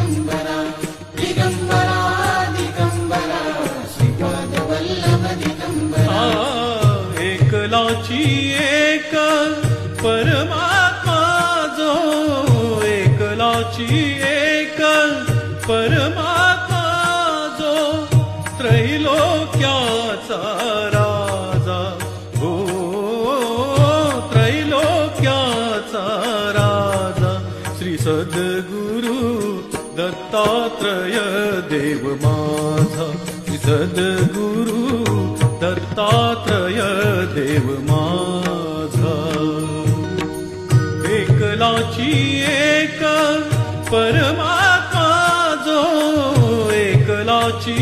दिगंबरा दिगंबरा दिगंबरा श्रीपाद वल्लभ दिगंबरा एकलाची एक परमात्मा जो एकलाची एक परमात्मा जो त्रैलोक्याचा राजा हो त्रैलोक्याचा राजा श्री सद्गुरु दत्तात्रय देव माझा श्री सद्गुरु दत्तात्रय देव माझा एकलाची एक परमात्मा जो एकलाची